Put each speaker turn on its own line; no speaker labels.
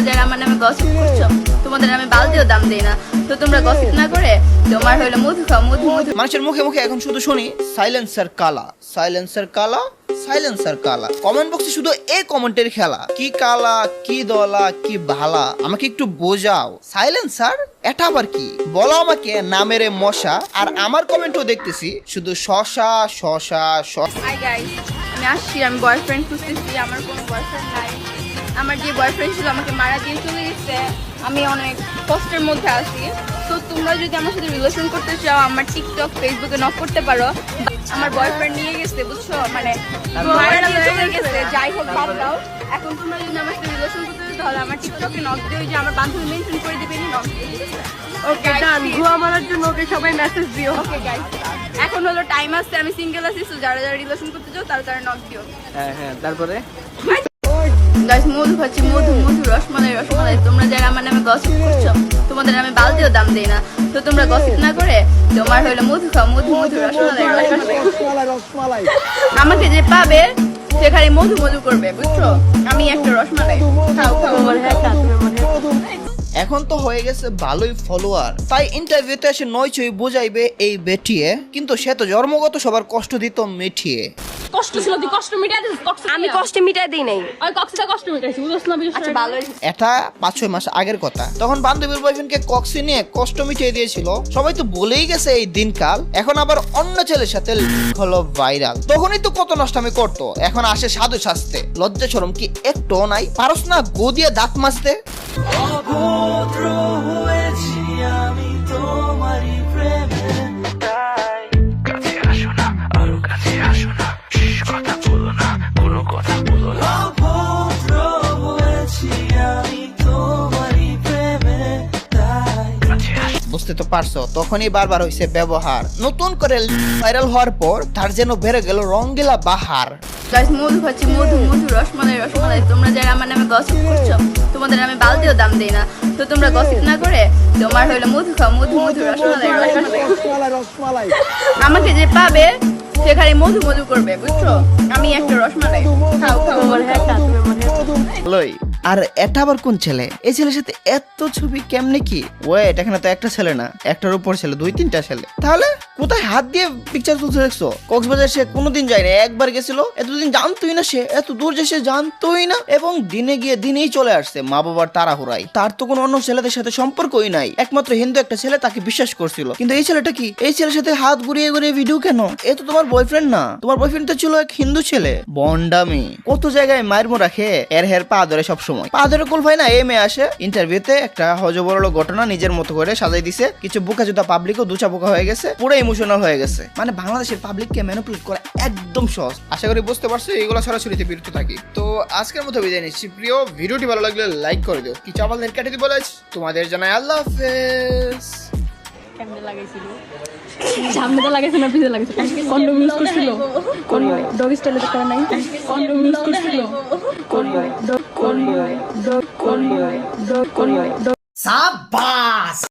যারা আমার নামে গসিপ করছো তোমাদের আমি বালতিও দাম দেই না। তো তোমরা গসিপ না করে তোমার হলো মধু খাও, মধু মধু।
মানুষের মুখে মুখে এখন শুধু শুনি সাইলেন্সার কালা, সাইলেন্সার কালা, সাইলেন্সার কালা। কমেন্ট বক্সে শুধু এই কমেন্টের খেলা, কি কালা, কি দলা, কি ভালা, আমাকে একটু বোঝাও। সাইলেন্সার এটা আবার কি বলো আমাকে, নামেরে মশা। আর আমার কমেন্টও দেখতেছি শুধু শশা শশা শশা।
হাই গাইস, আমি আসছি, আমি বয়ফ্রেন্ড খুঁজতেছি, আমার কোনো বয়ফ্রেন্ড নাই। আমার যে বয়ফ্রেন্ড ছিল আমাকে মারা দিয়ে চলে গেছে, আমি অনেক কষ্টের মধ্যে আছি। তো তোমরা যদি আমার সাথে রিলেশন করতে চাও আমার টিকটক ফেসবুকে নক করতে পারো। আমার বয়ফ্রেন্ড নিয়ে গেছে বুঝছো, মানে মারা দিয়ে চলে গেছে, যাই হোক বাদ দাও। এখন তোমরা যদি আমার সাথে রিলেশন করতে চাও তাহলে আমার টিকটকে নক দিও, যে আমার বান্ধবী মেনশন করে দিবে, নক দিয়ে দিবে।
ওকে ডান, গুয়া মারার জন্য ওকে সবাই মেসেজ দিও।
ওকে গাইস, এখন হলো টাইম আছে, আমি সিঙ্গেল আছি, তো যারা যারা রিলেশন করতে চাও তারা তারা নক দিও।
হ্যাঁ তারপরে
গাইস মধু খাচ্ছি, মধু মধু, রসমালাই রসমালাই। তোমরা যারা আমার নামে গসিপ করছো তোমাদের আমি বালতিও দাম দেই না। তো তোমরা গসিপ না করে তোমার হলো মধু খাও, মধু মধু, রসমালাই রসমালাই। আমাকে যে পাবে সে খালি মধু মধু করবে বুঝছো, আমি একটা রসমালাই। খাও খাও।
এখন তো হয়ে গেছে ভালোই ফলোয়ার, তাই ইন্টারভিউতে এসে নয় ছয় বোঝাইবে এই বেটিয়ে, কিন্তু সে তো জন্মগত সবার কষ্ট দিত মিঠিয়ে।
কষ্ট ছিল, তুই কষ্ট মিটাই দিস। আমি কষ্ট মিটাই দেই নাই, ওই কষ্টটা কষ্ট মিটাইছি, বুঝছ না?
আচ্ছা ভালো।
এটা 5-6 মাস আগের কথা, তখন বান্ধবীর বয়ফ্রেন্ডকে কক্সি নিয়ে কষ্ট মিটিয়ে দিয়েছিল। সবাই তো বলেই গেছে এই দিনকাল। এখন আবার অন্য ছেলের সাথে হলো ভাইরাল, তখনই তো কত নষ্টামি করতো, এখন আসে সাধু সাজতে। লজ্জা শরম কি একটু নাই? পারস না গো দিয়ে দাঁত মাজতে?
অভদ্র হয়েছি আমি তোমারই প্রেমে, তাই কাছে আসো না, আরো কাছে আসো না, কথা বলো না, কোনো কথা বলো না। অভদ্র হয়েছি আমি তোমারই প্রেমে, তাই কাছে আসো।
বুঝতে তো পারছো, তখনই বারবার হইছে ব্যবহার। নতুন করে ভাইরাল হওয়ার পর তার যেন বেড়ে গেল রঙ্গিলা বাহার।
গাইস মধু খাচ্ছি, মধু মধু, রসমালাই রসমালাই। তোমরা যারা আমার নামে গসিপ করছো তোমাদের আমি বালতিও দাম দেই না। তো তোমরা গসিপ না করে তোমার হলো মধু খাও, মধু মধু, রসমালাই রসমালাই। আমাকে যে পাবে সে খালি মধু মধু করবে বুঝছো, আমি একটা রসমালাই। খাও খাও।
লই, আর এটা আবার কোন ছেলে? এই ছেলের সাথে এত ছবি কেমনে কি? ওয়েট, এখানে তো একটা ছেলে না, একটার উপর ছেলে, 2-3টা ছেলে। তাহলে কোথায় হাত দিয়ে পিকচার তুলতে দেখছো? কক্সবাজার সে কোনোদিন যায়নি, একবার গেছিল। এতদিন জানতোই না সে, এত দূর যে সে জানতোই না, এবং দিনে গিয়ে দিনেই চলে আসছে মা বাবার তাড়াহুড়ায়। তার তো কোনো অন্য ছেলেদের সাথে সম্পর্কই নাই, একমাত্র হিন্দু একটা ছেলে তাকে বিশ্বাস করছিল। কিন্তু এই ছেলেটা কি? এই ছেলের সাথে হাত ঘুরিয়ে ঘুরিয়ে ভিডিও কেন? এ তো তোমার বয়ফ্রেন্ড না, তোমার বয়ফ্রেন্ড তো ছিল এক হিন্দু ছেলে। বন্ডামি কত জায়গায় মায়ের মো রাখে, এর হের পা ধরে সব সময়। পা ধরে কোল ভাই না, এই মেয়ে আসে ইন্টারভিউতে একটা হজবরল ঘটনা নিজের মতো করে সাজাই দিছে। কিছু বোকা জুতা পাবলিকও দুচা বোকা হয়ে গেছে, পুরো ইমোশনাল হয়ে গেছে। মানে বাংলাদেশের পাবলিককে ম্যানিপুলেট করা একদম সহজ। আশা করি বুঝতে পারছো, এইগুলো সরাসরিতে বিরত থাকি। তো আজকের মতো বিদায় নিচ্ছি। প্রিয় ভিডিওটি ভালো লাগলে লাইক করে দিও, কিছু আমাদের কেটে দিব বলে তোমাদের জানাই আল্লাহ হাফেজ।
কেমনে লাগাইছিল? সামনেটা লাগাইছে না পিছে লাগাইছে? কন্ডম ইউজ করছিল? ডগ স্টাইলে তো করে নাই। কন্ডম ইউজ করছিল? সাবাস।